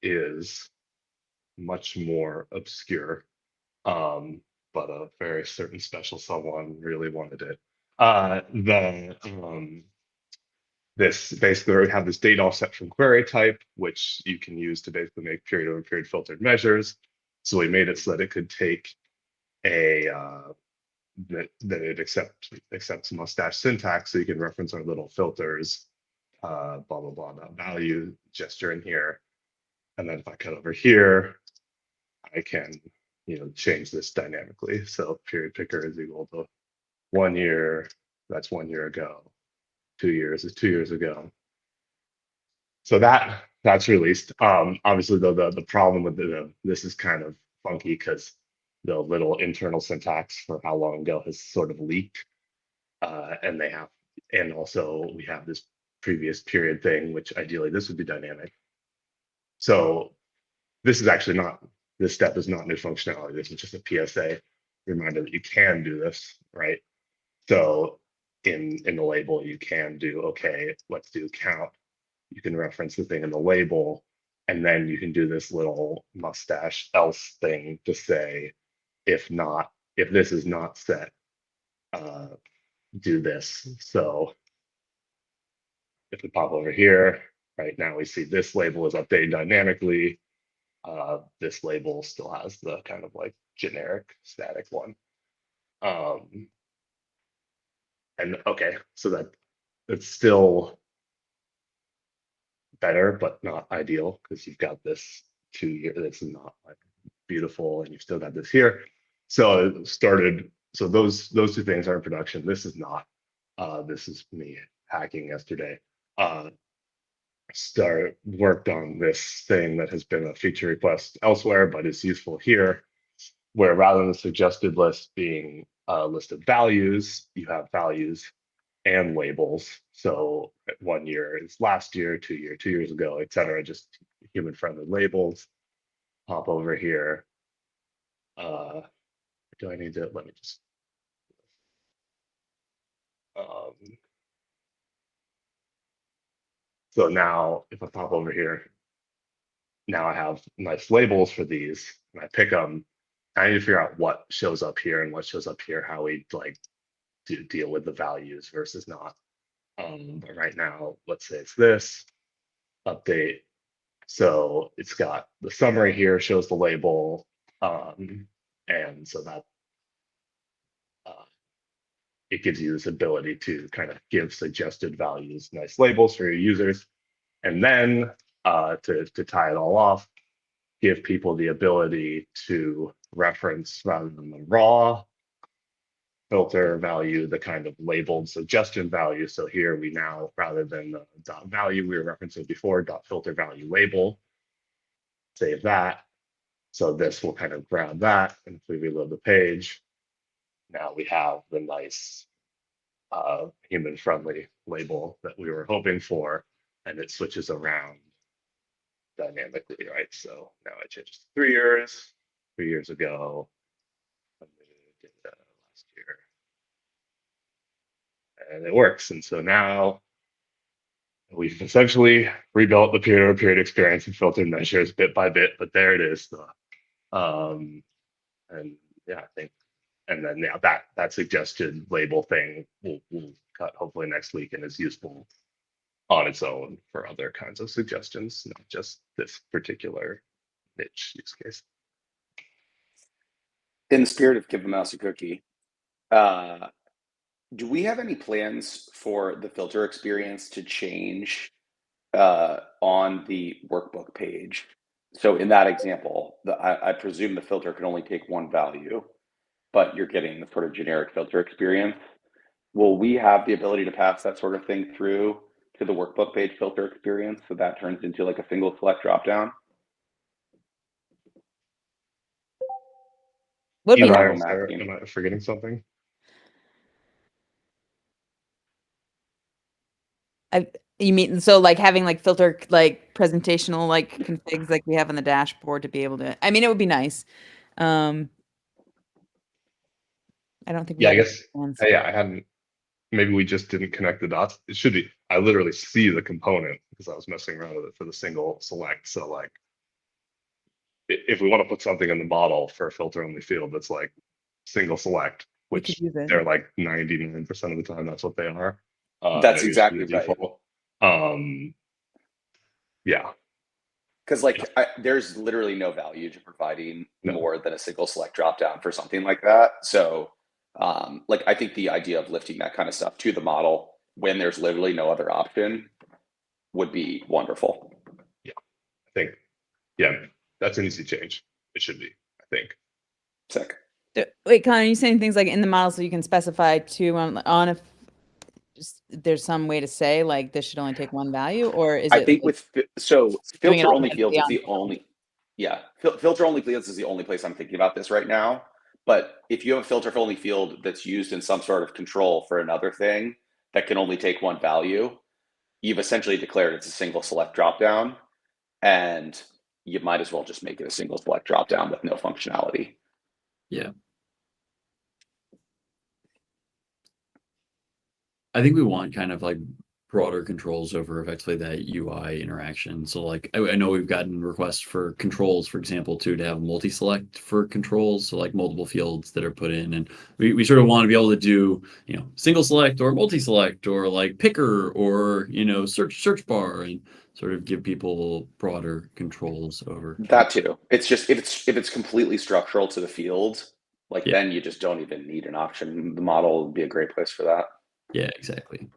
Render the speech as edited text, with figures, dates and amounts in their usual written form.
is much more obscure, but a very certain special someone really wanted it. This basically we have this data offset from query type, which you can use to basically make period over period filtered measures. So we made it so that it could take a that it accepts mustache syntax, so you can reference our little filters, blah blah blah, that value gesture in here. And then if I cut over here, I can change this dynamically. So period picker is equal to 1 year, that's 1 year ago. 2 years is 2 years ago. So that's released. Obviously, though, the problem with this is kind of funky because the little internal syntax for how long ago has sort of leaked, and and also we have this previous period thing, which ideally this would be dynamic. So this is actually not, this step is not new functionality. This is just a PSA reminder that you can do this, right? So in the label, you can do, okay, let's do count. You can reference the thing in the label, and then you can do this little mustache else thing to say, if this is not set, do this. So if we pop over here, right now we see this label is updated dynamically. This label still has the kind of like generic static one. And okay, so that it's still better, but not ideal because you've got this 2 year that's not like beautiful, and you've still got this here. So it started. So those two things are in production. This is not. This is me hacking yesterday. Worked on this thing that has been a feature request elsewhere, but is useful here, where rather than the suggested list being a list of values, you have values and labels. So 1 year is last year, 2 years ago, etc. Just human friendly labels. Pop over here. Do I need to, let me just, um, so now if I pop over here, now I have nice labels for these, and I pick them. I need to figure out what shows up here and what shows up here, how we like do deal with the values versus not. But right now, let's say it's this update. So it's got the summary here, shows the label, and so that uh, it gives you this ability to kind of give suggested values, nice labels for your users, and then to tie it all off, give people the ability to reference rather than the raw filter value, the kind of labeled suggestion value. So here we now, rather than the dot value we were referencing before, dot filter value label, save that. So this will kind of grab that, and if we reload the page, now we have the nice human-friendly label that we were hoping for, and it switches around dynamically, right? So now I change it to 3 years, 3 years ago, last year, and it works. And so now we've essentially rebuilt the period-over-period experience and filtered measures bit by bit, but there it is. And yeah, I think, and then yeah, that suggested label thing will cut hopefully next week and is useful on its own for other kinds of suggestions, not just this particular niche use case. In the spirit of give the mouse a cookie, uh, do we have any plans for the filter experience to change on the workbook page? So in that example, I presume the filter can only take one value, but you're getting the sort of generic filter experience. Will we have the ability to pass that sort of thing through to the workbook page filter experience so that turns into like a single select dropdown? Would be Eli, nice. am I forgetting something? You mean so like having like filter like presentational like configs like we have on the dashboard to be able to. I mean, it would be nice. I don't think we Yeah, I have any guess. plans. Yeah, I hadn't. Maybe we just didn't connect the dots. It should be. I literally see the component because I was messing around with it for the single select. So like, if we want to put something in the model for a filter only field that's like single select, We which could use it. they're like 99% of the time, that's what they are. That's that used to be exactly the right. default. Yeah, Because there's literally no value to providing No. more than a single select dropdown for something like that. So like I think the idea of lifting that kind of stuff to the model when there's literally no other option would be wonderful. I think, yeah, that's an easy change. It should be, I think. Sick. Wait, Connor, are you saying things like in the model so you can specify two on if just there's some way to say like this should only take one value, or is I it think like so doing it filter only automatically fields is on the only, yeah, filter only fields is the only place I'm thinking about this right now. But if you have a filter only field that's used in some sort of control for another thing that can only take one value, you've essentially declared it's a single select dropdown, and you might as well just make it a single select dropdown with no functionality. Yeah. I think we want kind of like broader controls over effectively that UI interaction. So like I know we've gotten requests for controls, for example, too, to have multi-select for controls. So like multiple fields that are put in, and we sort of want to be able to do, you know, single select or multi-select or like picker or, you know, search bar, and sort of give people broader controls over That too. It's just if it's completely structural to the field, like Yeah. then you just don't even need an option. The model would be a great place for that. Yeah, exactly.